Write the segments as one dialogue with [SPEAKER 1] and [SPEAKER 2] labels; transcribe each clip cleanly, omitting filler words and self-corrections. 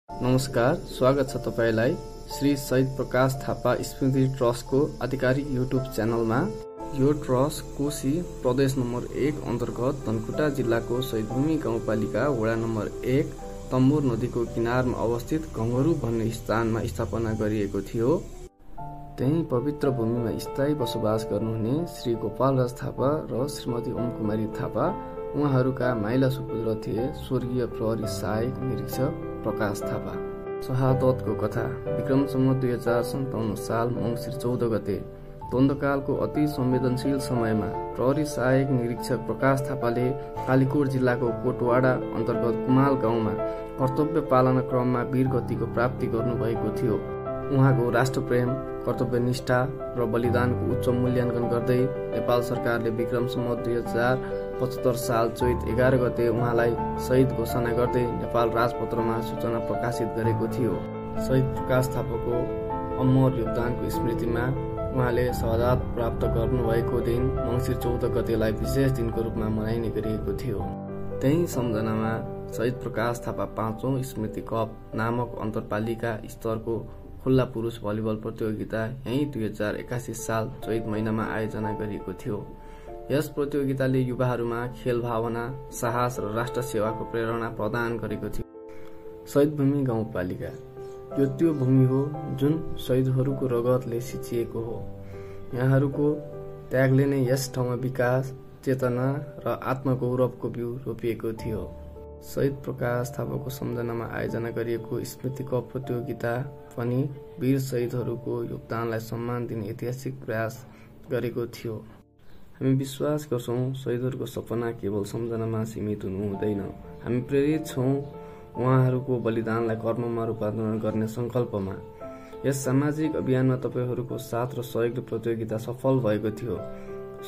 [SPEAKER 1] नमस्कार, स्वागत छ तपाईलाई श्री शहीद प्रकाश थापा स्मृति ट्रस्टको आधिकारिक युट्युब च्यानलमा। यो ट्रस्ट कोशी प्रदेश नम्बर 1 अन्तर्गत धनकुटा जिल्लाको शहीदभूमि गाउँपालिका वडा नम्बर 1 तम्बुर नदीको किनारमा अवस्थित घंगरू भन्ने स्थानमा स्थापना गरिएको थियो। त्यही पवित्र भूमिमा स्थायी बसोबास गर्नुहुने श्री गोपालराज थापा र श्रीमती ओम कुमारी थापा उहाँहरूका माइला सुपुत्र थिए स्वर्गीय प्रहरी सहायक निरीक्षक प्रकाश थापा। शहादतको कथा। विक्रम सम्वत 2057 साल मंसिर 14 गते द्वन्द्वकालको अति संवेदनशील समयमा प्रहरी सहायक निरीक्षक प्रकाश थापाले कालीकोट जिल्लाको कोटवाडा अन्तर्गत कुमाल गाउँमा कर्तव्य पालना क्रममा वीर गतिको प्राप्ति गर्नुभएको थियो। उहाँको राष्ट्रप्रेम, कर्तव्यनिष्ठा र बलिदानको उच्च मूल्याङ्कन गर्दै नेपाल सरकारले विक्रम सम्वत 2075 साल चैत 11 गते उहाँलाई शहीद घोषणा गर्दै नेपाल राजपत्रमा सूचना प्रकाशित गरेको थियो। शहीद प्रकाश थापाको अमर योगदानको स्मृतिमा उहाँले शहादत प्राप्त गर्नुभएको दिन मंसिर 14 गतेलाई विशेष दिनको रूपमा मनाइने गरिएको थियो। त्यही सम्झनामा शहीद प्रकाश थापा 5औं स्मृति कप नामक अन्तरपालिका स्तरको खुल्ला पुरुष भलिबल प्रतियोगिता यही 2081 साल चैत महिनामा आयोजना गरिएको थियो। यस प्रतियोगिताले युवाहरूमा खेल भावना, साहस र राष्ट्र सेवाको प्रेरणा प्रदान गरेको थियो। शहीद भूमि गाउँपालिका यो त्यो भूमि हो जुन शहीदहरूको रगतले सिंचिएको हो। यहाँहरूको त्यागले नै यस ठाउँमा विकास, चेतना र आत्मगौरवको बिउ रोपिएको थियो। शहीद प्रकाश थापाको सम्झनामा आयोजना गरिएको स्मृति कप प्रतियोगिता पनि वीर शहीदहरूको योगदानलाई सम्मान दिने ऐतिहासिक प्रयास गरेको थियो। हामी विश्वास गर्छौं शहीदहरूको सपना केवल सम्झनामा सीमित हुनु हुँदैन। हामी प्रेरित छौं उहाँहरूको बलिदानलाई कर्ममा रूपान्तरण गर्ने संकल्पमा। यस सामाजिक अभियानमा तपाईहरूको साथ र सहयोगले प्रतियोगिता सफल भएको थियो।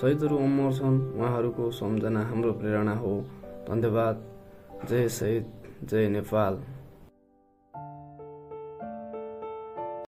[SPEAKER 1] शहीदहरू अमर छन्, उहाँहरूको सम्झना हाम्रो प्रेरणा हो। धन्यवाद। जय शहीद, जय नेपाल।